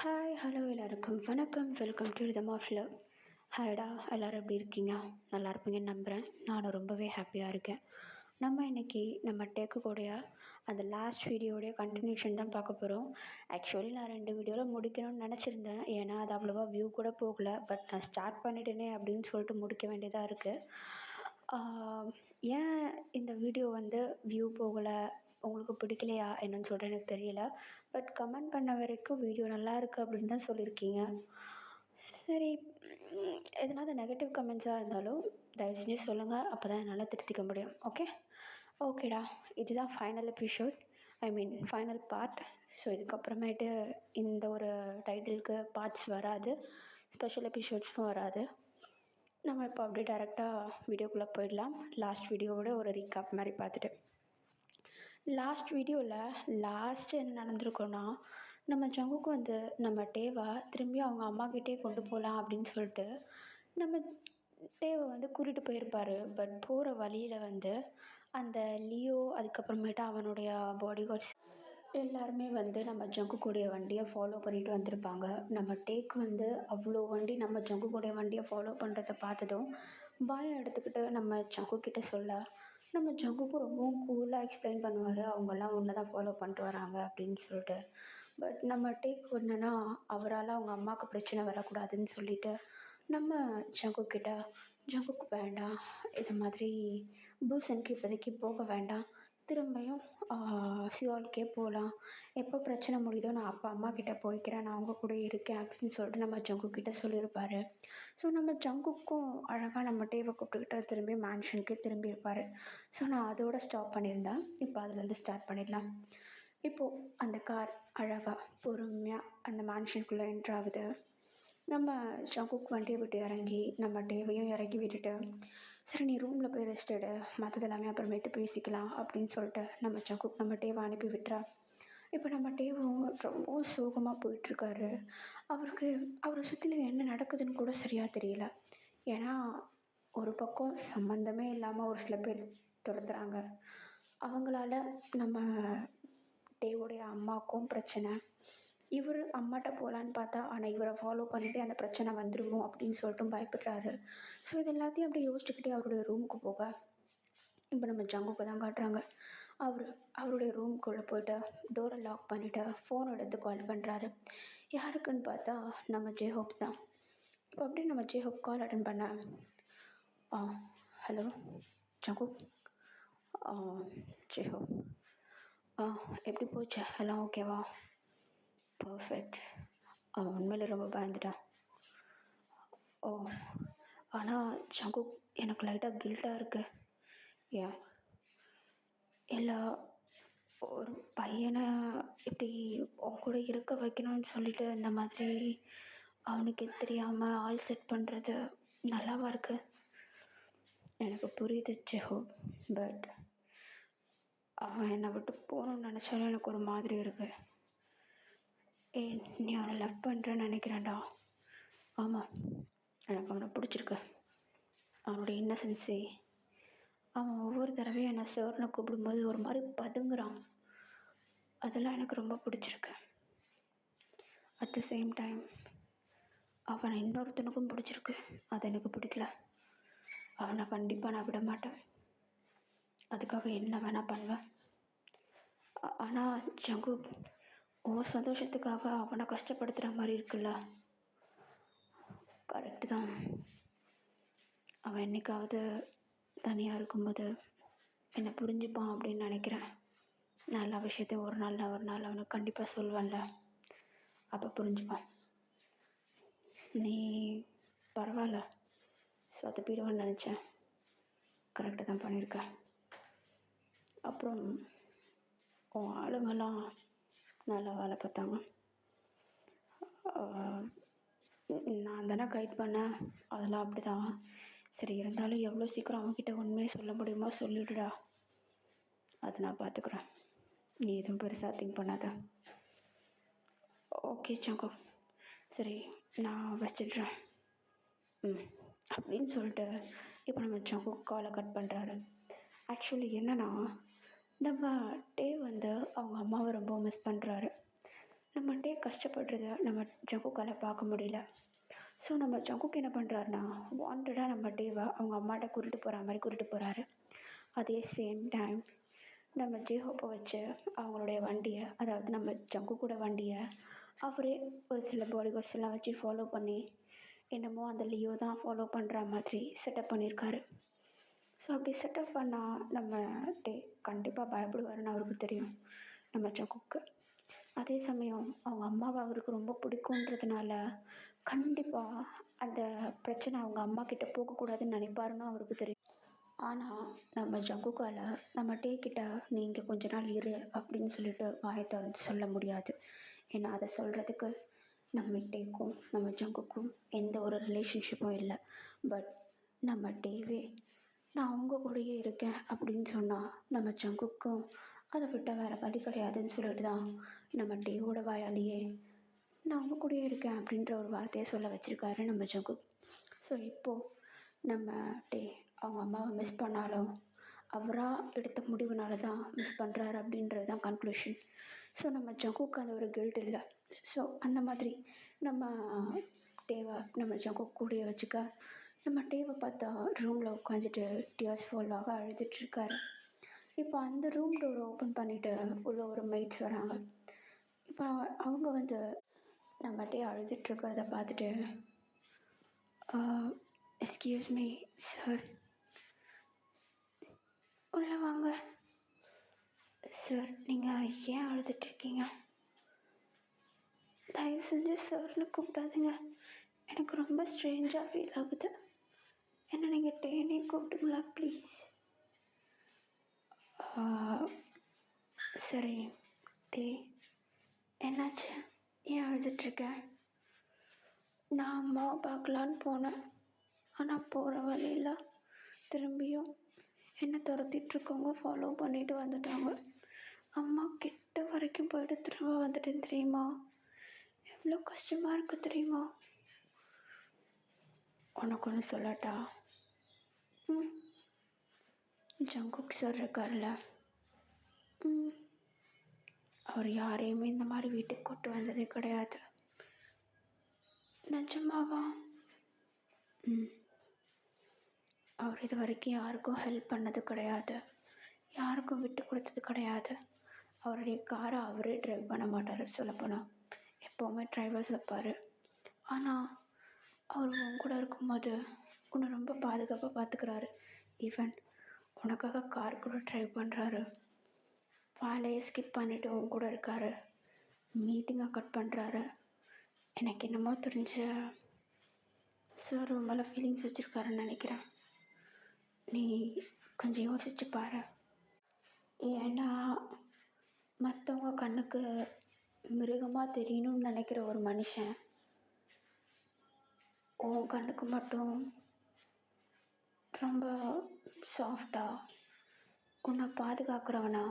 Hi hello எல்லாருக்கும் வணக்கம். Welcome to rhythm of love. ஹாய்டா, எல்லோரும் எப்படி இருக்கீங்க? நல்லா இருப்பீங்கன்னு நம்புகிறேன். நானும் ரொம்பவே ஹாப்பியாக இருக்கேன். நம்ம இன்றைக்கி நம்ம டேக்குடைய அந்த லாஸ்ட் வீடியோடைய கண்டினியூஷன் தான் பார்க்க போகிறோம். ஆக்சுவலி நான் 2 வீடியோவில் முடிக்கணும்னு நினச்சிருந்தேன். ஏன்னா அது அவ்வளோவா வியூ கூட போகல. பட் நான் ஸ்டார்ட் பண்ணிட்டேனே அப்படின்னு சொல்லிட்டு முடிக்க வேண்டியதாக இருக்குது. ஏன் இந்த வீடியோ வியூ போகலை, உங்களுக்கு பிடிக்கலையா என்னன்னு சொல்லிட்டு எனக்கு தெரியல. பட் கமெண்ட் பண்ண வரைக்கும் வீடியோ நல்லா இருக்குது அப்படின்னு தான் சொல்லியிருக்கீங்க. சரி, எதனாவது நெகட்டிவ் கமெண்ட்ஸாக இருந்தாலும் தயவு செஞ்சு சொல்லுங்கள். அப்போ தான் என்னால் திருத்திக்க முடியும். ஓகேடா, இதுதான் final episode, final part. So இதுக்கப்புறமேட்டு இந்த ஒரு டைட்டிலுக்கு பார்ட்ஸ் வராது, ஸ்பெஷல் எபிசோட்ஸும் வராது. நம்ம இப்போ அப்படியே டேரெக்டாக வீடியோக்குள்ளே போயிடலாம். லாஸ்ட் வீடியோவோட ஒரு ரீகாப் மாதிரி பார்த்துட்டு, லாஸ்ட் வீடியோவில் என்ன நடந்திருக்கோன்னா, நம்ம ஜங்குக்கு நம்ம டேவை திரும்பி அவங்க அம்மாக்கிட்டே கொண்டு போகலாம் அப்படின்னு சொல்லிட்டு நம்ம டேவை கூட்டிகிட்டு போயிருப்பார். பட் போகிற வழியில் அந்த லியோ, அதுக்கப்புறமேட்டு அவனுடைய பாடி கார்ட்ஸ் எல்லாருமே நம்ம ஜங்குக்குடைய வண்டியை ஃபாலோ பண்ணிட்டு வந்திருப்பாங்க. நம்ம டேக்கு அவ்வளோ வண்டி நம்ம ஜங்குக்குடைய வண்டியை ஃபாலோ பண்ணுறத பார்த்ததும் பயம் எடுத்துக்கிட்டு நம்ம ஜங்குக்கிட்ட சொல்ல, நம்ம ஜங்குக்கும் ரொம்பவும் கூலாக எக்ஸ்பிளைன் பண்ணுவார், அவங்கெல்லாம் ஒன்றை தான் ஃபாலோ பண்ணிட்டு வராங்க அப்படின்னு சொல்லிட்டு. பட் நம்ம டேக் என்னென்னா, அவரால் அவங்க அம்மாவுக்கு பிரச்சனை வரக்கூடாதுன்னு சொல்லிட்டு நம்ம ஜங்குக்கிட்ட, ஜங்குக்கு வேண்டாம், இது மாதிரி பூசனுக்கு இப்போதைக்கு போக வேண்டாம், திரும்பியும் சியோலுக்கே போகலாம், எப்போ பிரச்சனை முடியுதோ நான் அப்பா அம்மா கிட்டே போய்க்கிறேன், நான் அவங்க கூட இருக்கேன் அப்படின்னு சொல்லிட்டு நம்ம ஜங்குக்கிட்ட சொல்லியிருப்பார். ஸோ நம்ம ஜங்குக்கும் அழகாக நம்ம டேவை கூப்பிட்டுக்கிட்ட திரும்பி மேன்ஷனுக்கே திரும்பியிருப்பார். ஸோ நான் அதோட ஸ்டாப் பண்ணியிருந்தேன். இப்போ அதுலேருந்து ஸ்டார்ட் பண்ணிடலாம். இப்போது அந்த கார் அழகாக பொறுமையாக அந்த மேன்ஷனுக்குள்ளே என்ட்ராகுது. நம்ம ஜங்குக்கு வண்டியை விட்டு இறங்கி நம்ம டேவையும் இறக்கி விட்டுட்டு, சரி நீ ரூமில் போய் ரெஸ்ட் எடு, மற்றது எல்லாமே அப்புறமேட்டு பேசிக்கலாம் அப்படின்னு சொல்லிட்டு நம்ம ஜங்குக்கு நம்ம டேவை அனுப்பி விட்டுறா. இப்போ நம்ம டேவும் ரொம்ப சோகமாக போயிட்டுருக்காரு. அவரை சுற்றிலும் என்ன நடக்குதுன்னு கூட சரியாக தெரியல. ஏன்னா ஒரு பக்கம் சம்மந்தமே இல்லாமல் ஒரு சில பேர் துரத்துறாங்க. அவங்களால நம்ம டேவோடைய அம்மாவுக்கும் பிரச்சனை. இவர் அம்மாட்ட போகலான்னு பார்த்தா, ஆனால் இவரை ஃபாலோ பண்ணிவிட்டு அந்த பிரச்சனை வந்துடுமோ அப்படின்னு சொல்லிட்டு பயப்படுறாரு. ஸோ இது எல்லாத்தையும் அப்படியே யோசிச்சுக்கிட்டே அவருடைய ரூமுக்கு போக, இப்போ நம்ம ஜங்குக்கு தான் காட்டுறாங்க. அவருடைய ரூமுக்குள்ளே போய்ட்டு டோரை லாக் பண்ணிவிட்டு ஃபோன் எடுத்து கால் பண்ணுறாரு. யாருக்குன்னு பார்த்தா நம்ம ஜேஹோப் தான். இப்போ அப்படியே நம்ம ஜேஹோப் கால் அட்டன் பண்ண, ஹலோ ஜங்கு, ஜேஹோப், எப்படி போச்சு, எல்லாம் ஓகேவா? பர்ஃபெக்ட். உண்மையில ரொம்ப பயந்துட்டான். ஓ, ஆனால் ஜங்கு எனக்கு லைட்டாக கில்ட்டாக இருக்குது. ஏன்? இல்லை, ஒரு பையனை இப்படி உன் கூட இருக்க வைக்கணும்னு சொல்லிட்டு இந்த மாதிரி அவனுக்கு தெரியாமல் ஆள் செட் பண்ணுறது நல்லாவா இருக்குது? எனக்கு புரியுது ஜெஹோ, பட் அவன் என்னை விட்டு போகணுன்னு நினச்சாலும் எனக்கு ஒரு மாதிரி இருக்குது. நீ அவனை லவ் பண்ணுறேன்னு நினைக்கிறேன்டா. ஆமாம், எனக்கு அவனை பிடிச்சிருக்கு. அவனுடைய இன்னசென்ஸே, அவன் ஒவ்வொரு தடவையும் என்னை சார்னு கூப்பிடும்போது ஒரு மாதிரி பதுங்குறான். அதெல்லாம் எனக்கு ரொம்ப பிடிச்சிருக்கு. அட் த சேம் டைம் அவனை இன்னொருத்தனுக்கும் பிடிச்சிருக்கு, அது எனக்கு பிடிக்கல. அவனை கண்டிப்பாக நான் விட மாட்டேன். அதுக்காக என்ன வேணால் பண்ணுவேன். ஆனால் ஜங்கு, உன் சந்தோஷத்துக்காக அவனை கஷ்டப்படுத்துகிற மாதிரி இருக்குல்ல? கரெக்டு தான். அவன் என்றைக்காவது தனியாக இருக்கும்போது என்னை புரிஞ்சுப்பான் அப்படின்னு நினைக்கிறேன். நான் எல்லா விஷயத்தையும் ஒரு நாள் அவனுக்கு கண்டிப்பாக சொல்வேன்ல, அப்போ புரிஞ்சுப்பான். நீ பரவாயில்ல, சொதப்பிடுவேன்னு நினச்சேன், கரெக்டாக தான் பண்ணியிருக்கேன். அப்புறம் உன் ஆளுங்கெல்லாம் நல்லா வேலை பார்த்தாங்க. நான் தானே கைட் பண்ணேன், அதெல்லாம் அப்படி தான். சரி, இருந்தாலும் எவ்வளோ சீக்கிரம் அவன்கிட்ட உண்மையை சொல்ல முடியுமோ சொல்லிவிடுடா, அது நான் பார்த்துக்குறேன். நீ எதுவும் பெருசாக திங்க் பண்ணாத. ஓகே சங்கோ, சரி நான் வச்சிடுறேன் அப்படின்னு சொல்லிட்டு இப்போ நம்ம சங்கோ காலை கட் பண்ணுறாரு. ஆக்சுவலி என்னென்னா, நம்ம டே அவங்க அம்மாவை ரொம்ப மிஸ் பண்ணுறாரு. நம்ம டே கஷ்டப்படுறத நம்ம ஜங்குக்கால பார்க்க முடியல. ஸோ நம்ம ஜங்குக் என்ன பண்ணுறாருனா, வாண்டடாக நம்ம டேவை அவங்க அம்மாட்ட கூட்டிகிட்டு போகிற மாதிரி கூட்டிகிட்டு போகிறாரு. அதே சேம் டைம் நம்ம ஜேஹோப்பை வச்சு அவங்களுடைய வண்டியை, அதாவது நம்ம ஜங்குக்கோட வண்டியை அவரே ஒரு சில பாடிகார்ட்ஸ் எல்லாம் வச்சு ஃபாலோ பண்ணி, என்னமோ அந்த லியோ தான் ஃபாலோ பண்ணுற மாதிரி செட்டப் பண்ணியிருக்காரு. ஸோ அப்படி செட்டப் பண்ணால் நம்ம டே கண்டிப்பாக பயப்படுவாருன்னு அவருக்கு தெரியும், நம்ம ஜங்குக்கு. அதே சமயம் அவங்க அம்மாவை அவருக்கு ரொம்ப பிடிக்குன்றதுனால கண்டிப்பாக அந்த பிரச்சனை அவங்க அம்மா கிட்ட போகக்கூடாதுன்னு நினைப்பாருன்னு அவருக்கு தெரியும். ஆனால் நம்ம ஜங்குக்கால நம்ம டே கிட்ட "நீ இங்கே கொஞ்ச நாள் இரு" அப்படின்னு சொல்லிட்டு வாயை திறந்து சொல்ல முடியாது. ஏன்னா அதை சொல்கிறதுக்கு நம்ம டேக்கும் நம்ம ஜங்குக்கும் எந்த ஒரு ரிலேஷன்ஷிப்பும் இல்லை. பட் நம்ம டேவே "நான் அவங்க கூடயே இருக்கேன்" அப்படின்னு சொன்னால் நம்ம ஜங்குக்கும் அதை விட்டால் வேறு வழி கிடையாதுன்னு சொல்லிட்டு தான் நம்ம டேவோட வாயாலேயே "நான் அவங்க கூடயே இருக்கேன்" அப்படின்ற ஒரு வார்த்தையை சொல்ல வச்சுருக்காரு நம்ம ஜங்குக். ஸோ இப்போது நம்ம டே அவங்க அம்மாவை மிஸ் பண்ணாலும் அவராக எடுத்த முடிவுனால தான் மிஸ் பண்ணுறாரு அப்படின்றது தான் கன்க்ளூஷன். ஸோ நம்ம ஜங்குக்கு அந்த ஒரு கில்ட் இல்லை. ஸோ அந்த மாதிரி நம்ம டேவை நம்ம ஜங்குக் கூடயே வச்சுக்க, நம்ம டேவை பார்த்தா ரூமில் உட்காந்துட்டு டியர்ஸ் ஃபாலாக அழுதுட்ருக்காரு. இப்போ அந்த ரூம் டோரை ஓப்பன் பண்ணிவிட்டு உள்ள ஒரு மெய்ட்ஸ் வராங்க. இப்போ அவங்க வந்து நம்ம டே அழுதுட்ருக்கிறத பார்த்துட்டு, எக்ஸ்கியூஸ் மீ சார், உள்ளே வாங்க சார், நீங்கள் ஏன் அழுதுட்ருக்கீங்க? தயவு செஞ்சு சார்னு கூப்பிடாதீங்க, எனக்கு ரொம்ப ஸ்ட்ரேஞ்சாக ஃபீல் ஆகுது. என்ன நீங்கள் டேனே கூப்பிட்டுங்களா ப்ளீஸ்? சரி டே, என்னாச்சு, ஏன் அழுதுட்ருக்கேன்? நான் அம்மாவை பார்க்கலான்னு போனேன். ஆனால் போகிற வழியில் திரும்பியும் என்னை துரத்திட்ருக்கவங்க ஃபாலோ பண்ணிட்டு வந்துட்டாங்க. அம்மா கிட்ட வரைக்கும் போயிட்டு திரும்ப வந்துட்டேன் தெரியுமா? எவ்வளோ கஷ்டமாக இருக்குது தெரியுமா? உனக்கு ஒன்று சொல்லட்டா? ஜங்குக் சார் இருக்கார்ல, அவர் யாரையுமே இந்த மாதிரி வீட்டுக்கு கூட்டு வந்ததே கிடையாது. நிஜமாவா? அவர் இது வரைக்கும் யாருக்கும் ஹெல்ப் பண்ணது கிடையாது, யாருக்கும் விட்டு கொடுத்தது கிடையாது. அவருடைய காரை அவரே ட்ரைவ் பண்ண மாட்டார். சொல்லப்போனால் எப்போவுமே டிரைவர்ஸ் வைப்பார். ஆனால் அவர் உன் கூட இருக்கும்போது உன்னை ரொம்ப பாதுகாப்பாக பார்த்துக்கிறாரு. ஈவன் உனக்காக கார் கூட ட்ரைவ் பண்ணுறாரு, வேலையை ஸ்கிப் பண்ணிவிட்டு உன் கூட இருக்கார், மீட்டிங்கை கட் பண்ணுறாரு. எனக்கு என்னமோ தெரிஞ்ச சார் உன் மேலே ஃபீலிங்ஸ் வச்சுருக்காருன்னு நினைக்கிறேன். நீ கொஞ்சம் யோசிச்சு பாரு. ஏன்னா மற்றவங்க கண்ணுக்கு மிருகமாக தெரியணும்னு நினைக்கிற ஒரு மனுஷன் உன் கண்ணுக்கு மட்டும் ரொம்ப சாஃப்டாக உன்னை பாதுகாக்கிறவனா,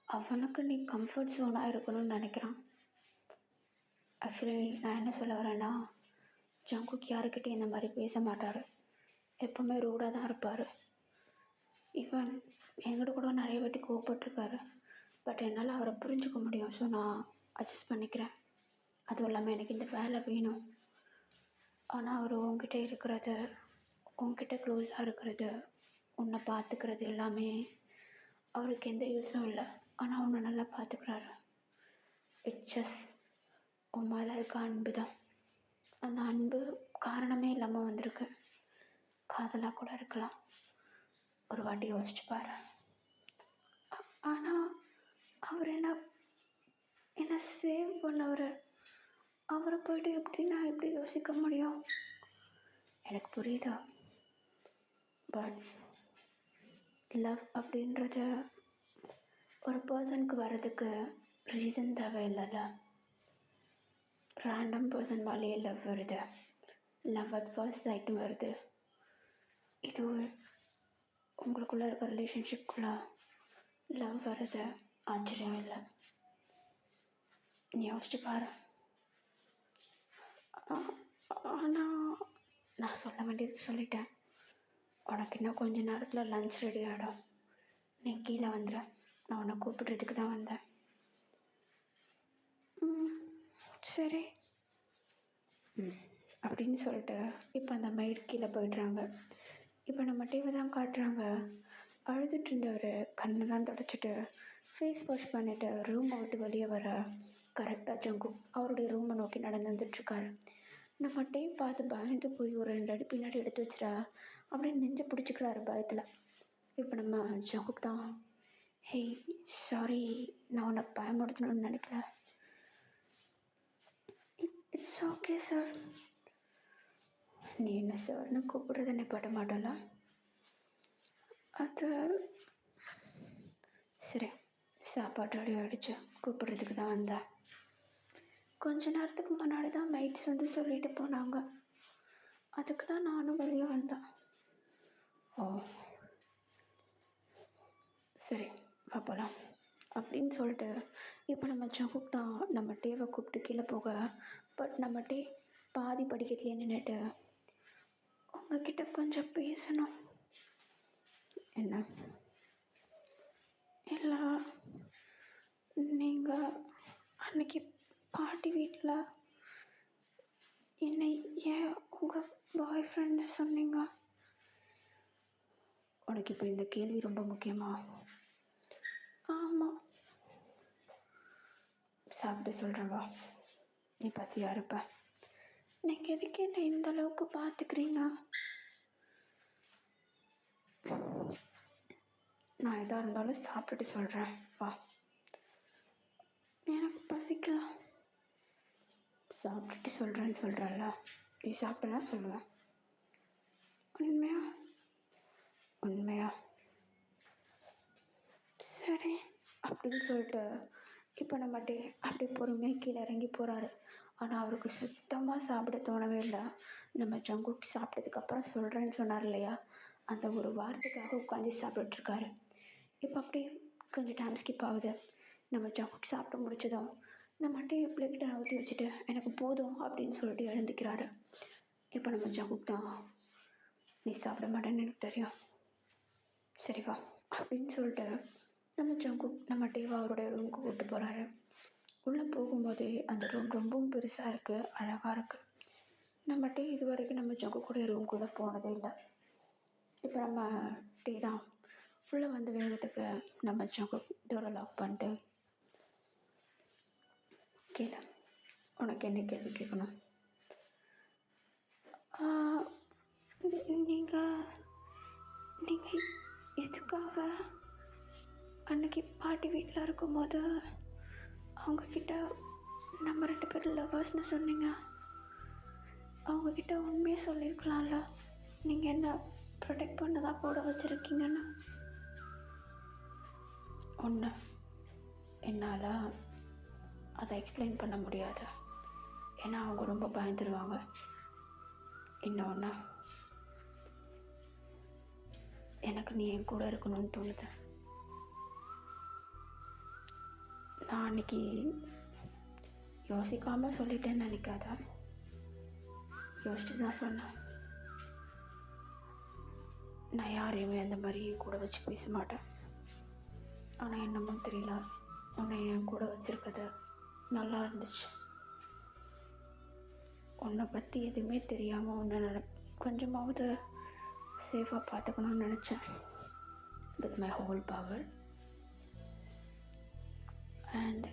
அவனுக்கு நீ கம்ஃபர்ட் ஜோனாக இருக்கணும்னு நினைக்கிறான். ஆக்சுவலி நான் என்ன சொல்ல வரேன்னா, ஜங்குக் யாருக்கிட்டே இந்த மாதிரி பேச மாட்டார், எப்போவுமே ரூடாக தான் இருப்பார். ஈவன் என்கிட்ட கூட நிறைய வாட்டி கோவப்பட்டிருக்காரு. பட் என்னால் அவரை புரிஞ்சுக்க முடியும். ஸோ நான் அட்ஜஸ்ட் பண்ணிக்கிறேன். அதுவும் இல்லாமல் எனக்கு இந்த வேலை வேணும். ஆனால் அவர் உங்ககிட்ட இருக்கிறது, உங்ககிட்ட க்ளோஸாக இருக்கிறது, உன்னை பார்த்துக்கிறது எல்லாமே அவருக்கு எந்த யூஸும் இல்லை. ஆனால் உன்னை நல்லா பார்த்துக்கிறாரு. இட்ஸ் ஜஸ்ட் உன் மேலே இருக்க அன்பு தான். அந்த அன்பு காரணமே இல்லாமல் வந்திருக்கு. காதலாக கூட இருக்கலாம். ஒரு வாட்டி யோசிச்சு பாரு. ஆனால் அவர் என்ன சேவ் பண்ணவர், அவரை போய்ட்டு எப்படி நான் எப்படி யோசிக்க முடியும்? எனக்கு புரியுதா? பட் லவ் அப்படின்றது ஒரு பர்சனுக்கு வர்றதுக்கு ரீசன் தேவையில்லைல்ல. ரேண்டம் பர்சன் மேலேயே லவ் வருது, லவ் அட் ஃபர்ஸ்ட் சைட்டும் வருது. இது உங்களுக்குள்ளே இருக்க ரிலேஷன்ஷிப்குள்ளே லவ் வர்றது ஆச்சரியம் இல்லை. நீ யோசிச்சு பாரு. ஆனால் நான் சொல்ல வேண்டியது சொல்லிட்டேன். உனக்கு இன்னும் கொஞ்ச நேரத்தில் லன்ச் ரெடி ஆகிடும். நீ கீழே வந்துடு, நான் உன்னை கூப்பிடுறதுக்கு தான் வந்தேன். ம் சரி ம் அப்படின்னு சொல்லிட்டு இப்போ அந்த மெய்டு கீழே போயிடுறாங்க. இப்போ நம்ம டிவி தான் காட்டுறாங்க. அழுதுட்டு இருந்தவர் கண்ணெல்லாம் தொடச்சிட்டு ஃபேஸ் வாஷ் பண்ணிவிட்டு ரூமை விட்டு வெளியே வர கரெக்டாக ஜங்குக் அவருடைய ரூமை நோக்கி நடந்து வந்துட்டுருக்காரு. நம்ம டேவ் பார்த்து பயந்து போய் ஒரு 2 அடி பின்னாடி எடுத்து வச்சுட்டா அப்படின்னு நெஞ்சை பிடிச்சிக்கிறாரு பயத்தில். இப்போ நம்ம ஜங்குக் தான், ஹேய் சாரி, நான் உன்னை பயமுடுத்தணும்னு நினைக்கல. It's okay sir. நீ என்ன சார்னு கூப்பிடுறது என்னை பட மாட்டல. அது சரி, சாப்பாடு ரெடி ஆகிடுச்சு, கூப்பிட்றதுக்கு தான் வந்தேன். கொஞ்ச நேரத்துக்கு முன்னாடி தான் மைட்ஸ் வந்து சொல்லிட்டு போனாங்க. அதுக்கு தான் நானும் வெளியே வந்தேன். ஓ சரி வா போகலாம் அப்படின்னு சொல்லிட்டு இப்போ நம்ம ஜங்குக் தான் நம்ம டேவை கூப்பிட்டு கீழே போக, பட் நம்ம டே பாதி படிக்கட்டுலேயே நின்றுட்டு உங்ககிட்ட கொஞ்சம் பேசணும். என்ன? இல்லை, நீங்கள் அன்னைக்கு பாட்டி வீட்டில் என்னை ஏன் உங்கள் பாய் ஃப்ரெண்டு சொன்னீங்க? உனக்கு இப்போ இந்த கேள்வி ரொம்ப முக்கியமா? ஆமாம். சாப்பிட்டு சொல்கிறேன் வா, நீ பசியாக இருப்ப. நீங்கள் எதுக்கு என்ன இந்த அளவுக்கு பார்த்துக்கிறீங்க? நான் எதாக இருந்தாலும் சாப்பிட்டுட்டு சொல்கிறேன் வா. எனக்கு பசிக்கலாம். சாப்பிட்டுட்டு சொல்கிறேன்னு சொல்கிறல்ல, நீ சாப்பிட்டனா சொல்லுவேன். உண்மையா? உண்மையா? சரி அப்படின்னு சொல்லிட்டு இப்போ நம்மகிட்ட அப்படியே பொறுமையாக கீழே இறங்கி போகிறாரு. ஆனால் அவருக்கு சுத்தமாக சாப்பிட தோணவே இல்லை. நம்ம ஜங்குக் சாப்பிட்டதுக்கப்புறம் சொல்கிறேன்னு சொன்னார் இல்லையா, அந்த ஒரு வாரத்துக்காக உட்காந்து சாப்பிட்டுட்ருக்காரு. இப்போ அப்படியே கொஞ்சம் டைம் ஸ்கிப் ஆகுது. நம்ம ஜங்குக் சாப்பிட்டு முடிச்சதும் நம்மகிட்ட பிளேட்டை ஊற்றி வச்சுட்டு எனக்கு போதும் அப்படின்னு சொல்லிட்டு எழுந்துக்கிறாரு. இப்போ நம்ம ஜங்குக் தான், நீ சாப்பிட மாட்டேன்னு எனக்கு தெரியும், சரி வா அப்படின்னு சொல்லிட்டு நம்ம ஜங்குக் நம்ம டேவா அவருடைய ரூமுக்கு கூப்பிட்டு போகிறாரு. உள்ளே போகும்போதே அந்த ரூம் ரொம்பவும் பெருசாக இருக்குது, அழகாக இருக்குது. நம்ம டே இது வரைக்கும் நம்ம ஜங்குக்குடைய ரூம்குள்ளே போனதே இல்லை. இப்போ நம்ம டே தான் உள்ளே வந்து வேகத்துக்கு நம்ம ஜங்குக் டோரை லாக் பண்ணிட்டு, கேளு, உனக்கு என்ன கேள்வி கேட்கணும்? நீங்கள் நீங்கள் எதுக்காக அன்னைக்கு பாட்டி வீட்டில் இருக்கும்போது அவங்கக்கிட்ட நம்ம 2 பேரும் லவ்வர்ஸ்னு சொன்னீங்க? அவங்கக்கிட்ட உண்மையை சொல்லியிருக்கலாம்ல, நீங்கள் என்ன ப்ரொடெக்ட் பண்ணதாக கூட வச்சுருக்கீங்கன்னு. ஒன்று, என்னால் அதை எக்ஸ்பிளைன் பண்ண முடியாது, ஏன்னா அவங்க ரொம்ப பயந்துருவாங்க. இன்னொன்று, எனக்கு நீ என் கூட இருக்கணும்னு தோணுது. நான் அன்றைக்கி யோசிக்காமல் சொல்லிட்டேன்னு நினைக்காத, யோசிச்சு தான் சொன்னேன். நான் யாரையுமே அந்த மாதிரி கூட வச்சு பேச மாட்டேன். ஆனால் என்னமோ தெரியல, உன்னை என் கூட வச்சுருக்கது நல்லா இருந்துச்சு. உன்னை பற்றி எதுவுமே தெரியாமல் உன்னை கொஞ்சமாவது சேஃபாக பார்த்துக்கணும்னு நினச்சேன் with my whole power. And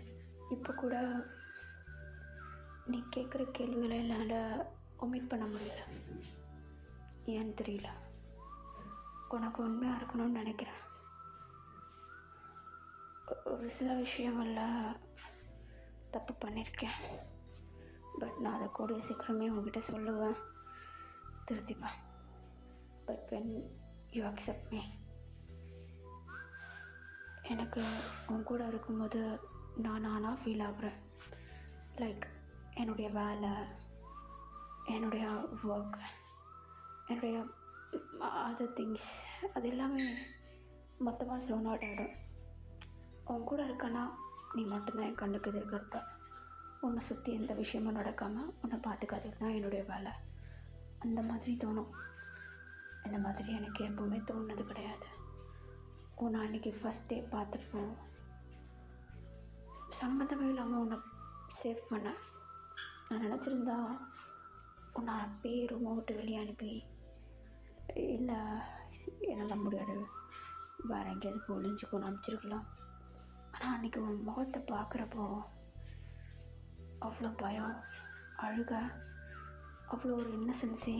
இப்போ கூட நீ கேட்குற கேள்விகளை என்னால் ஒமிட் பண்ண முடியல, ஏன்னு தெரியல. உனக்கு உண்மையாக இருக்கணும்னு நினைக்கிறேன். ஒரு சில விஷயங்களில் தப்பு பண்ணியிருக்கேன், பட் நான் அதை கூடிய சீக்கிரமே உங்ககிட்ட சொல்லுவேன், திருத்திப்பேன். But when you accept me, எனக்கு உன் கூட இருக்கும்போது நானாக ஃபீல் ஆகுறேன். லைக் என்னுடைய வேலை, என்னுடைய ஒர்க், என்னுடைய அதர் திங்ஸ், அது எல்லாமே மொத்தமாக ஜோன் அவுட் ஆகிடும். உன் கூட இருக்கன்னா நீ மட்டும்தான் என் கண்ணுக்கு எதிர்க்கிறப்ப. உன்னை சுற்றி எந்த விஷயமும் நடக்காமல் உன்னை பார்த்துக்காதது தான் என்னுடைய வேலை. அந்த மாதிரி தோணும். இந்த மாதிரி எனக்கு எப்பவுமே தோணுனது கிடையாது. உன்னை அன்றைக்கி ஃபஸ்ட் டே பார்த்தப்போ சம்மந்தமே இல்லாமல் உன்னை சேவ் பண்ணேன். நான் நினச்சிருந்தா உன்னை அப்பயே ரூமை விட்டு வெளியே அனுப்பி, இல்லை என்னால் முடியாது வேறு எங்கேயாவது போய் ஒளிஞ்சுக்கோன்னு அனுப்பிச்சிருக்கலாம். ஆனால் அன்றைக்கி உன் முகத்தை பார்க்குறப்போ அவ்வளோ பயம், அழுக, அவ்வளோ ஒரு இன்னசென்ஸி,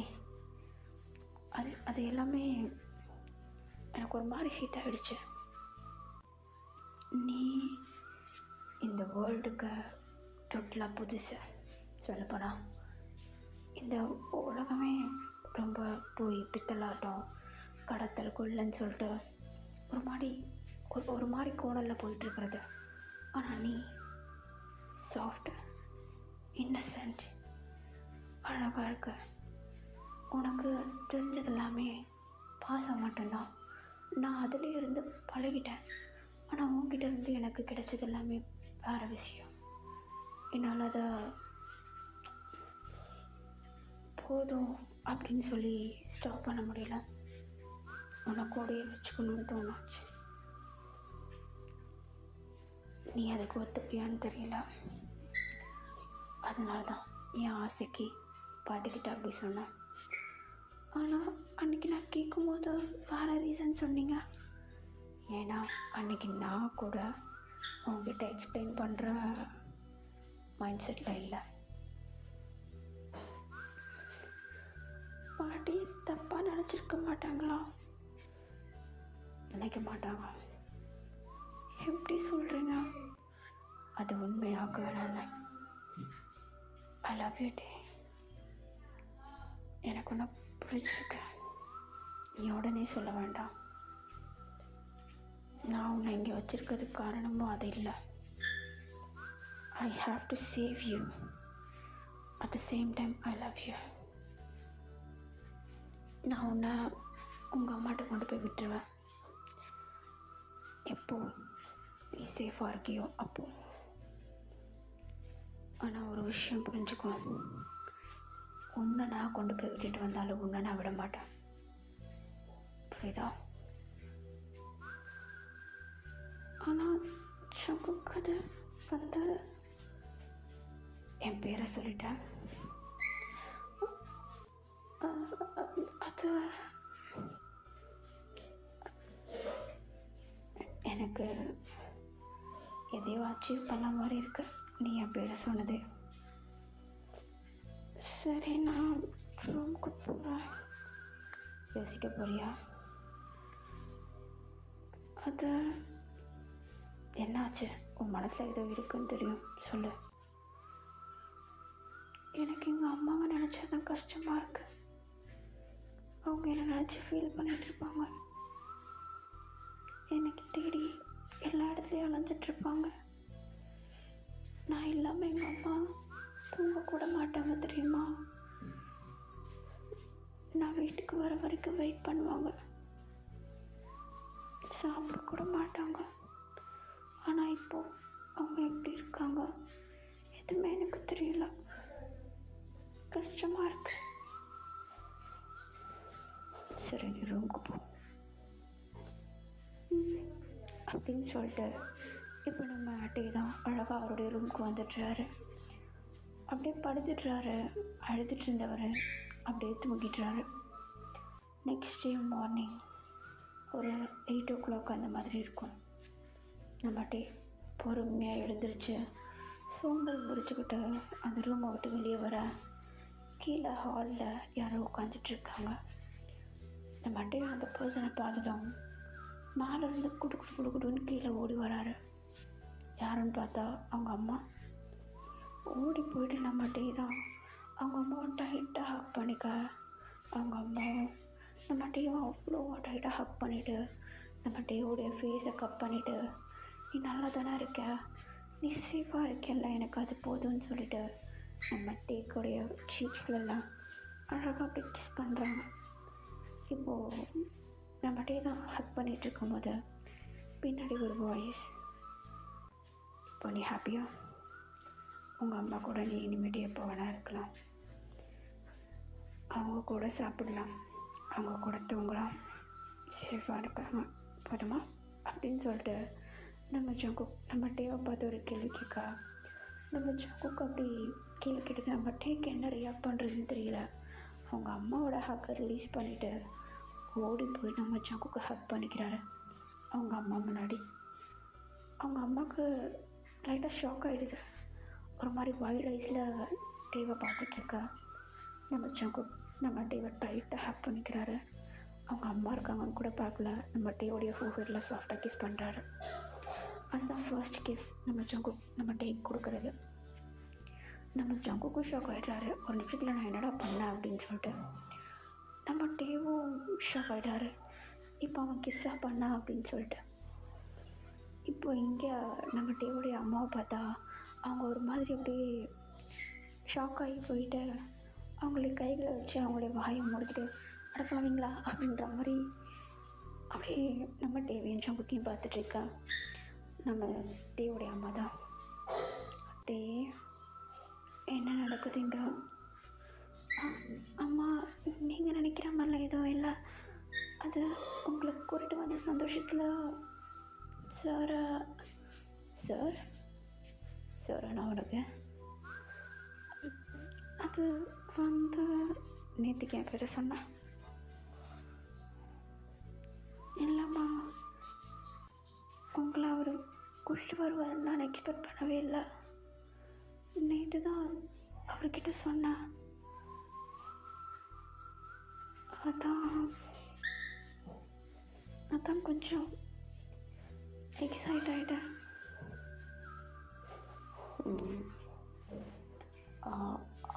அது எல்லாமே எனக்கு ஒரு மாதிரி ஹீட் ஆகிடுச்சு. நீ இந்த வேர்ல்டுக்கு டோட்டலாக புதுசு. சொல்லப்போனால் இந்த உலகமே ரொம்ப போய் பித்தலாட்டம், கடத்தல், கொள்ளன்னு சொல்லிட்டு ஒரு மாதிரி கோணலில் போயிட்டுருக்கிறது. ஆனால் நீ சாஃப்ட், இன்னசென்ட், அழகாக இருக்க. உனக்கு தெரிஞ்சது எல்லாமே பாசம் மட்டும்தான். நான் அதிலே இருந்து பழகிட்டேன். ஆனால் உன்கிட்ட இருந்து எனக்கு கிடைச்சது எல்லாமே வேறு விஷயம். என்னால் அதை போதும் அப்படின்னு சொல்லி ஸ்டாப் பண்ண முடியல. உனக்கூடையே வச்சுக்கணும்னு தோணுச்சு. நீ அதுக்கு ஒத்துப்பியான்னு தெரியல. அதனால தான் என் ஆசைக்கு பாட்டுக்கிட்ட அப்படி சொன்னேன். ஆனால் அன்றைக்கி நான் கேட்கும்போது வேறு ரீசன் சொன்னீங்க. ஏன்னா அன்றைக்கி நான் கூட உங்ககிட்ட எக்ஸ்பிளைன் பண்ணுற மைண்ட் செட்டில் இல்லை. பாட்டி தப்பாக நினச்சிருக்க மாட்டாங்களா? நினைக்க மாட்டாங்க. எப்படி சொல்கிறீங்க? அது உண்மையாக வேணாம். ஐ லவ் யூ டே. எனக்கு ஒன்று பிடிச்சிருக்கு. நீ உடனே சொல்ல வேண்டாம். நான் உன்னை இங்கே வச்சிருக்கிறதுக்கு காரணமும் அது இல்லை. I have to save you. At the same time I love you. நான் உன்னை உங்கள் அம்மாட்ட கொண்டு போய் விட்டுருவேன். எப்போ நீ சேஃபாக இருக்கியோ அப்போ. ஆனால் ஒரு விஷயம் புரிஞ்சுக்கோ, உன்னை நான் கொண்டு போய் விட்டுட்டு வந்தாலும் உன்னை நான் விட மாட்டேன். புரியுதா? ஆனால் சங்குக்கு வந்து என் பேரை சொல்லிட்டேன். அது எனக்கு எதையோ அச்சீவ் பண்ண மாதிரி இருக்கு நீ என் பேரை சொன்னது. சரி, நான் ரூமுக்கு போகிறேன். யோசிக்க போறியா? அது என்னாச்சு? உன் மனசில் ஏதோ இருக்குன்னு தெரியும், சொல்லு. எனக்கு எங்கள் அம்மாவை நினச்சாதான் கஷ்டமாக இருக்கு. அவங்க என்னை நினச்சி ஃபீல் பண்ணிகிட்ருப்பாங்க. எனக்கு தேடி எல்லா இடத்துலையும் அலைஞ்சிட்ருப்பாங்க. நான் இல்லாமல் எங்கள் அம்மா தூங்க கூட மாட்டாங்க தெரியுமா? நான் வீட்டுக்கு வர வரைக்கும் வெயிட் பண்ணுவாங்க. சாப்பிட கூட மாட்டாங்க. ஆனால் இப்போது அவங்க எப்படி இருக்காங்க எதுவுமே எனக்கு தெரியல. கஷ்டமாக இருக்கு. சரி, நீ ரூமுக்கு போ அப்படின்னு சொல்லிட்டு இப்போ நம்ம டே தான் அழகாக அவருடைய ரூமுக்கு வந்துடுறாரு. அப்படியே படுத்துடுறாரு. அழுதுட்டு இருந்தவர் அப்படியே தூங்கிடுறாரு. நெக்ஸ்ட் டே மார்னிங் ஒரு 8 o'clock அந்த மாதிரி இருக்கும். நம்ம டே பொறுமையாக எழுந்திரிச்சு சோம்பல் முடிச்சுக்கிட்டு அந்த ரூமை விட்டு வெளியே வர கீழே ஹாலில் யாரோ உட்காந்துட்ருக்காங்க. நம்ம டே அந்த பர்சனை பார்த்ததும் மேலேருந்து குடுக்குன்னு கீழே ஓடி வராரு. யாருன்னு பார்த்தா அவங்க அம்மா. ஓடி போயிட்டு நம்ம டே தான் அவங்க அம்மாவை டைட்டாக ஹக் பண்ணிக்க. அவங்க அம்மாவும் நம்ம டேவை அவ்வளோ டைட்டாக ஹக் பண்ணிவிட்டு நம்ம டேவோடைய ஃபேஸை கப் பண்ணிவிட்டு, நீ நல்லா தானே இருக்க, நீ சேஃபாக இருக்கல, எனக்கு அது போதும்னு சொல்லிட்டு நம்ம டேக்குடைய சீக்ஸ்லாம் அழகாக அப்படி கிஸ் பண்ணுறாங்க. இப்போது நம்ம டே தான் ஹக் பண்ணிகிட்டு இருக்கும்போது பின்னாடி ஒரு வாய்ஸ், இப்போ நீ ஹாப்பியா? உங்கள் அம்மா கூட நீ இனிமேட்டு எப்போ வேணா இருக்கலாம், அவங்க கூட சாப்பிடலாம், அவங்க கூட தூங்கலாம், சேஃபாக இருக்காங்க, போதுமா அப்படின்னு சொல்லிட்டு நம்ம டேவை பார்த்து ஒரு கேள்வி கேட்க நம்ம ஜங்குக்கு அப்படி கீழே கிடக்கு. நம்ம டேக்கு என்ன ரியாக்ட் பண்ணுறதுன்னு தெரியல. அவங்க அம்மாவோட ஹக்கை ரிலீஸ் பண்ணிவிட்டு ஓடி போய் நம்ம ஜங்குக்கு ஹக் பண்ணிக்கிறாரு அவங்க அம்மா முன்னாடி. அவங்க அம்மாவுக்கு லைட்டாக ஷாக் ஆகிடுது. ஒரு மாதிரி வைல்ட் ஐஸில் டேவை பார்த்துட்ருக்கா. நம்ம ஜங்கு நம்ம டேவை டைட்டாக ஹக் பண்ணிக்கிறாரு. அவங்க அம்மா இருக்காங்கன்னு கூட பார்க்கல. நம்ம டேவோடைய ஃபோர்ஹெட்டில் சாஃப்டாக கிஸ் பண்ணுறாரு. அதுதான் ஃபர்ஸ்ட் கிஸ் நம்ம ஜங்கு நம்ம டேக்கு கொடுக்குறது. நம்ம ஜங்குக்கும் ஷாக் ஆகிடுறாரு. ஒரு நிமிஷத்தில் நான் என்னடா பண்ணேன் அப்படின்னு சொல்லிட்டு. நம்ம டேவும் ஷாக் ஆகிட்டாரு. இப்போ அவன் கிஸ்ஸாக பண்ணா அப்படின்னு சொல்லிட்டு. இப்போ இங்கே நம்ம டேவோடைய அம்மாவை பார்த்தா அவங்க ஒரு மாதிரி அப்படியே ஷாக் ஆகி போயிட்டு அவங்களுடைய கைகளை வச்சு அவங்களுடைய வாயை மூடிக்கிட்டு அடப்பாவீங்களா அப்படின்ற மாதிரி அப்படியே நம்ம டேவையும் ஜங்குட்டியும் பார்த்துட்ருக்கா. நம்ம டேவோடைய அம்மா தான். டே என்ன நடக்குதுங்க? அம்மா நீங்கள் நினைக்கிற மாதிரிலாம் எதுவும் இல்லை. அது உங்களுக்கு கூட்டிட்டு வந்த சந்தோஷத்தில் சார் நான் உனக்கு அது வந்து நேற்றுக்கு என் பேரை சொன்னேன். இல்லைம்மா, உங்களை அவர் கூட்டிட்டு வருவார் நான் எக்ஸ்பெக்ட் பண்ணவே இல்லை. நேற்று தான் அவர்கிட்ட சொன்னேன். அதான் கொஞ்சம் எக்ஸைட் ஆகிட்டேன்.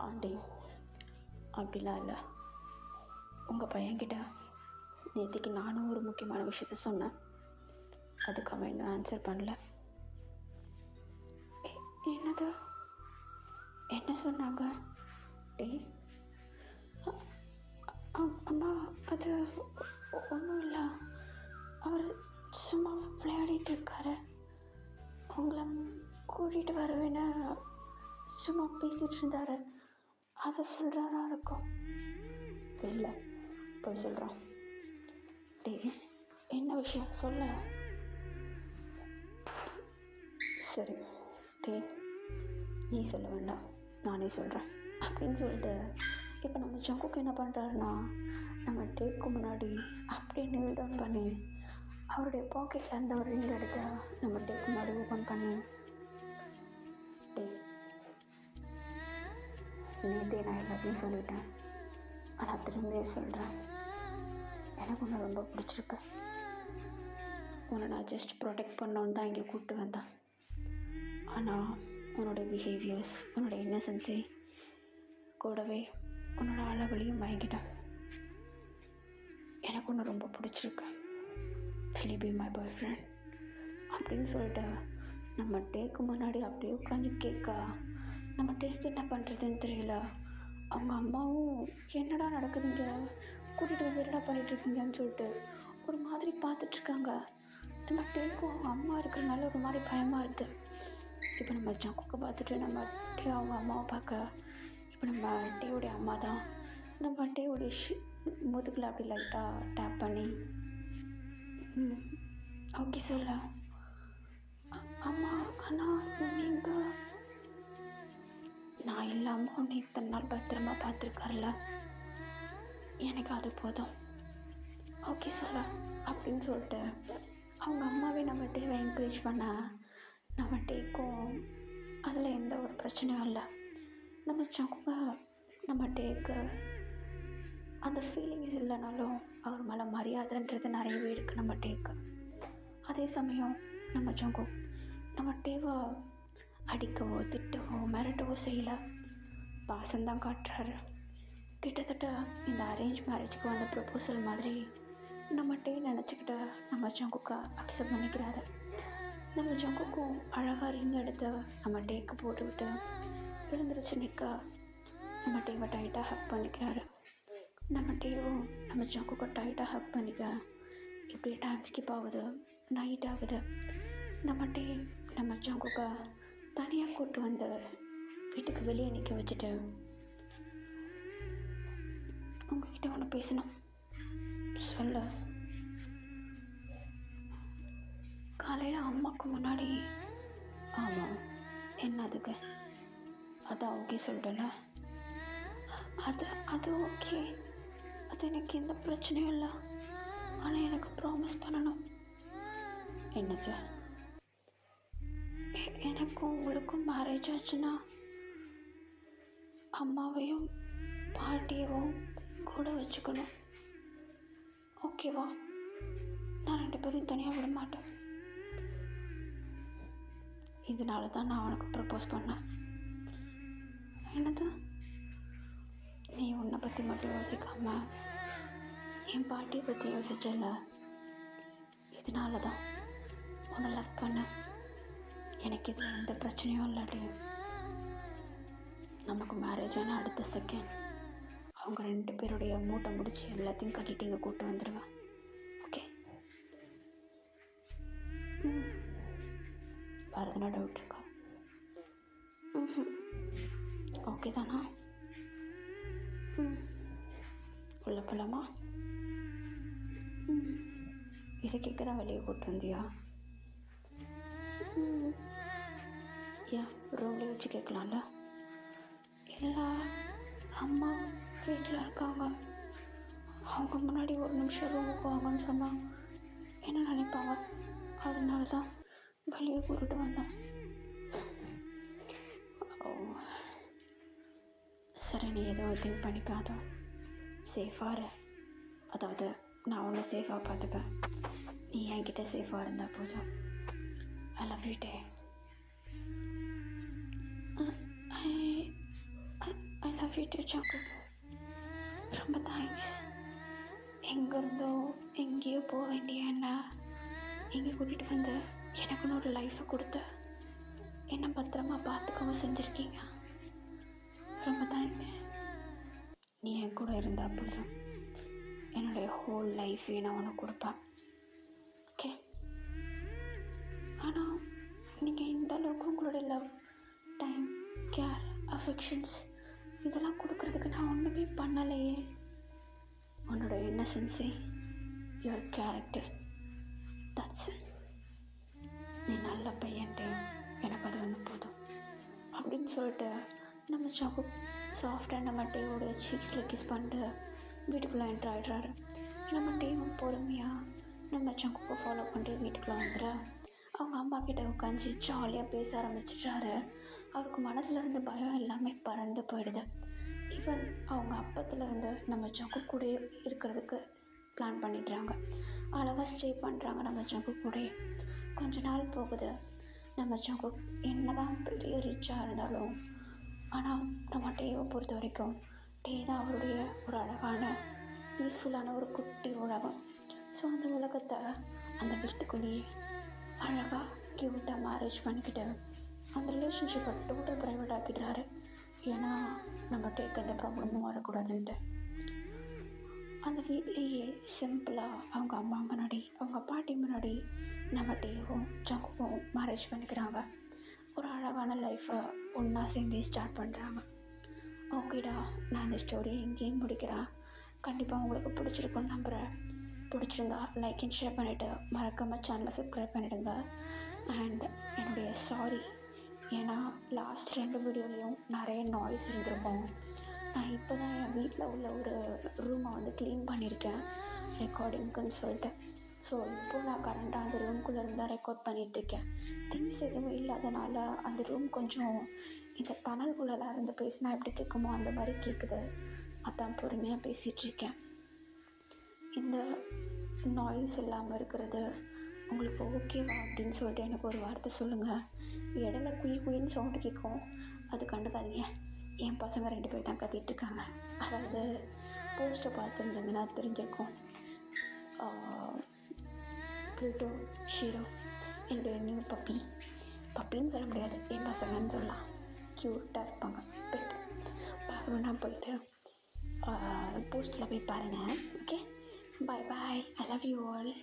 ஆண்டி அப்படிலாம் இல்லை. உங்கள் பையன்கிட்ட நேற்றுக்கு நானும் ஒரு முக்கியமான விஷயத்த சொன்னேன். அதுக்கு அவன் இன்னும் ஆன்சர் பண்ணல. என்னது? என்ன சொன்னாங்க? அம்மா அது ஒன்றும் இல்லை. அவர் சும்மா விளையாடிட்டு இருக்காரு. உங்களை கூட்டிகிட்டு வருவேன்னு சும்மா பேசிகிட்டு இருந்தார். அதை சொல்கிறாரா இருக்கும். இல்லை, போய் சொல்கிறான். என்ன விஷயம் சொல்ல? சரி நீ சொல்ல வேண்டாம், நானே சொல்கிறேன் அப்படின்னு சொல்லிட்டு இப்போ நம்ம ஜங்குக்கு என்ன பண்ணுறாருன்னா நம்ம டேக்கு முன்னாடி அப்படியே நீல் டவுன் பண்ணி அவருடைய பாக்கெட்டில் இருந்த ஒரு ரிங் எடுத்து நம்ம டேக்கு முன்னாடி ஓப்பன் பண்ணி, நேற்றே நான் எல்லாத்தையும் சொல்லிட்டேன், ஆனால் திரும்பியே சொல்கிறேன். எனக்கு ஒன்று ரொம்ப பிடிச்சிருக்கு. உன்னை நான் ஜஸ்ட் ப்ரொடெக்ட் பண்ணோன்னு தான் இங்கே கூப்பிட்டு வந்தேன். ஆனால் உன்னோட பிஹேவியர்ஸ், உன்னோட இன்னசென்ஸை கூடவே உன்னோட அளவுலையும் மயங்கிட்டேன். எனக்கு ஒன்று ரொம்ப பிடிச்சிருக்கு. will you be my boyfriend அப்படின்னு சொல்லிட்டு நம்ம டேக்கு முன்னாடி அப்படியே உட்காந்து கேட்கா. நம்ம டேக்கு என்ன பண்ணுறதுன்னு தெரியல. அவங்க அம்மாவும் என்னடா நடக்குதுங்க, கூட்டிகிட்டு வந்து என்னடா பண்ணிகிட்ருக்கீங்கன்னு சொல்லிட்டு ஒரு மாதிரி பார்த்துட்ருக்காங்க. நம்ம டேக்கும் அவங்க அம்மா இருக்கிறனால ஒரு மாதிரி பயமாக இருக்குது. இப்போ நம்ம ஜங்குக்கு பார்த்துட்டு நம்ம டே அவங்க அம்மாவை பார்க்க, இப்போ நம்ம டேவுடைய அம்மா தான் நம்ம டேவுடைய முதுகில் அப்படி லைட்டாக டேப் பண்ணி ஓகே சொல்ல. அம்மா ஆனால் நீங்கள் நான் இல்லாமல் உன்னை இத்தனை நாள் பத்திரமா பார்த்துருக்கார்ல, எனக்கு அது போதும் ஓகே சொல்ல அப்படின்னு சொல்லிட்டு அவங்க அம்மாவே நம்ம டேவை என்கரேஜ் பண்ண நம்ம டேக்கும் அதில் எந்த ஒரு பிரச்சனையும் இல்லை. நம்ம ஜங்குங்க நம்ம டேக்கு அந்த ஃபீலிங்ஸ் இல்லைனாலும் அவர் மேலே மரியாதைன்றது நிறையவே இருக்குது நம்ம டேக்கு. அதே சமயம் நம்ம ஜங்கு நம்ம டேவை அடிக்கவோ திட்டவோ மிரட்டவோ செய்யலை, பாசம்தான் காட்டுறாரு. கிட்டத்தட்ட இந்த அரேஞ்ச் மேரேஜுக்கு வந்த ப்ரொப்போசல் மாதிரி நம்ம டே நினச்சிக்கிட்ட நம்ம ஜங்குக்கா அக்செப்ட் பண்ணிக்கிறாரு. நம்ம ஜங்குக்கும் அழகாக ரிங் எடுத்து நம்ம டேக்கு போட்டுக்கிட்டு விழுந்துருச்சு நிற்க நம்ம டேவை டைட்டாக ஹக் பண்ணிக்கிறாரு. நம்ம டேவும் நம்ம ஜங்குக்கு டைட்டாக ஹக் பண்ணிக்க இப்படி டைம் ஸ்கிப் ஆகுது, நைட் ஆகுது. நம்ம டே நம்ம ஜங்குக்கா தனியாக கூப்பிட்டு வந்து வீட்டுக்கு வெளியே நிற்க வச்சுட்டு, உங்ககிட்ட ஒன்று பேசணும் சொல்ல. காலையில் அம்மாவுக்கு முன்னாடி. ஆமாம், என்ன அதுக்கு? அதான் ஓகே சொல்லிட்டேன்ல. அது அது ஓகே, அது எனக்கு எந்த பிரச்சனையும் இல்லை. ஆனால் எனக்கு ப்ராமிஸ் பண்ணணும். என்னது? எனக்கும் உங்களுக்கும் மேரேஜ் ஆச்சுன்னா அம்மாவையும் பாட்டியவும் கூட வச்சுக்கணும். ஓகேவா? நான் 2 பேரும் தனியாக விட மாட்டேன். இதனால தான் நான் உனக்கு ப்ரப்போஸ் பண்ணேன். என்னது? நீ உன்னை பற்றி மட்டும் யோசிக்காம என் பாட்டியை பற்றி யோசிச்சல. இதனால தான் உன்னை லவ் பண்ண. எனக்கு இதில் எந்த பிரச்சனையும் இல்லாட்டி நமக்கு மேரேஜ் ஆனால் அடுத்த செகண்ட் அவங்க 2 பேருடைய மூட்டை முடிச்சு எல்லாத்தையும் கட்டிட்டு இங்கே கூப்பிட்டு வந்துடுவேன். ஓகே? வேறு எதனா டவுட் இருக்கா? ஓகே தானா? உள்ள போகலாமா? இதை கேட்க தான் வெளியே கூப்பிட்டு வந்தியா? ஏன் ரூம்லேயே வச்சு கேட்கலாம்ல? இல்லை, அம்மா வீட்டில் இருக்காங்க. அவங்க முன்னாடி ஒரு நிமிஷம் ரூமுக்கு வாங்கன்னு சொன்னால் என்ன நினைப்பாங்க? அதனால தான் வெளியே கூப்பிட்டு வந்தேன். சரி, நீ எதுவும் திங்க் பண்ணிக்காத. சேஃபாக இரு. அதாவது நான் உன்னை சேஃபாக பார்த்துப்பேன். நீ என்கிட்ட சேஃபாக இருந்தால் போதும். ஐ லவ் யூ டே. ஐ லவ் யூ டூ சாக்கு. ரொம்ப தேங்க்ஸ். எங்கேருந்தோ எங்கேயோ போக வேண்டிய என்ன இங்கே கூட்டிகிட்டு வந்து எனக்குன்னு ஒரு லைஃப்பை கொடுத்து என்னை பத்திரமா பார்த்துக்கவும் செஞ்சுருக்கீங்க. ரொம்ப தேங்க்ஸ். நீ என் கூட இருந்தால் போதும். என்னுடைய ஹோல் லைஃப்பே நான் உனக்கு கொடுப்பேன். ஓகே? ஆனால் நீங்கள் இந்த அளவுக்கு உங்களோட லவ், டைம், கேர், அஃபெக்ஷன்ஸ் இதெல்லாம் கொடுக்கறதுக்கு நான் ஒன்றுமே பண்ணலையே. உன்னோட இன்னசென்ஸே, யுவர் கேரக்டர், தட்ஸ் இட். நீ நல்ல பையன்ட்டு எனக்கு அது ஒன்று போதும் அப்படின்னு சொல்லிட்டு நம்ம சாக்கு சாஃப்டாக நம்ம டேவோட சீக்ஸில் கிஸ் பண்ணிட்டு வீட்டுக்குள்ளே என்ட்ரு ஆகிடுறாரு. நம்ம டேவும் பொறுமையாக நம்ம சாக்குக்கு ஃபாலோ பண்ணிட்டு வீட்டுக்குள்ளே வந்துடுற. அவங்க அம்மா கிட்ட உட்காந்து ஜாலியாக பேச ஆரம்பிச்சிடுறாரு. அவருக்கு மனசில் இருந்த பயம் எல்லாமே பறந்து போயிடுது. ஈவன் அவங்க அப்பத்துலேருந்து நம்ம சாக்கு கூட இருக்கிறதுக்கு பிளான் பண்ணிடுறாங்க. அழகாக ஸ்டே பண்ணுறாங்க நம்ம சாக்கு கூட. கொஞ்ச நாள் போகுது. நம்ம சாக்கு என்ன தான் பெரிய ரிச்சாக இருந்தாலும் ஆனால் நம்ம டேவை பொறுத்த வரைக்கும் டே தான் அவருடைய ஒரு அழகான பீஸ்ஃபுல்லான ஒரு குட்டி உலகம். ஸோ அந்த உலகத்தை அந்த வீட்டுக்குள்ளேயே அழகாக க்யூட்டாக மேரேஜ் பண்ணிக்கிட்டு அந்த ரிலேஷன்ஷிப்பை டோட்டல் ப்ரைவேட் ஆக்கிடுறாரு. ஏன்னா நம்ம டேக்கு எந்த ப்ராப்ளமும் வரக்கூடாதுன்ட்டு அந்த வீட்லேயே சிம்பிளாக அவங்க அம்மா முன்னாடி அவங்க பாட்டி முன்னாடி நம்ம டேவும் சாக்குவும் மேரேஜ் பண்ணிக்கிறாங்க. ஒரு அழகான லைஃப்பை ஒன்றா சேர்ந்து ஸ்டார்ட் பண்ணுறாங்க. ஓகேடா, நான் இந்த ஸ்டோரி இங்கேயும் முடிக்கிறேன். கண்டிப்பாக உங்களுக்கு பிடிச்சிருக்குன்னு நம்புகிறேன். பிடிச்சிருந்தா லைக் அண்ட் ஷேர் பண்ணிவிட்டு மறக்காமல் சேனலை சப்ஸ்கிரைப் பண்ணிவிடுங்க. அண்ட் என்னுடைய சாரி, ஏன்னா லாஸ்ட் 2 வீடியோலையும் நிறைய நாய்ஸ் இருந்திருக்கும். நான் இப்போ தான் என் வீட்டில் உள்ள ஒரு ரூமை வந்து க்ளீன் பண்ணியிருக்கேன் ரெக்கார்டிங்க்குன்னு சொல்லிட்டு. ஸோ இப்போது நான் கரண்ட்டாக அந்த ரூம்குள்ளே இருந்தால் ரெக்கார்ட் பண்ணிகிட்ருக்கேன். திங்ஸ் எதுவும் இல்லாதனால அந்த ரூம் கொஞ்சம் இந்த தணல்குள்ளெல்லாம் இருந்து பேசினா எப்படி கேட்குமோ அந்த மாதிரி கேட்குது. அதான் பொறுமையாக பேசிகிட்ருக்கேன். இந்த நாய்ஸ் இல்லாமல் இருக்கிறது உங்களுக்கு ஓகேவா அப்படின்னு சொல்லிட்டு எனக்கு ஒரு வார்த்தை சொல்லுங்கள். இடையில குயின்னு சவுண்டு கேட்கும், அது கண்டுக்காதீங்க. என் பசங்க 2 பேர் தான் கத்திகிட்ருக்காங்க. அதாவது போஸ்ட்டை பார்த்துருந்தீங்கன்னா தெரிஞ்சிருக்கும். ப்ளூட்டோ, ஷீரோ என்னுடைய நியூ பப்பின்னு சொல்ல முடியாது, என் பசங்கன்னு சொல்லலாம். க்யூட்டாக இருப்பாங்க. பெட் பார்க்கணுன்னா போயிட்டு போஸ்ட்டில் போய் பாருங்கள். Okay, bye bye. I love you all.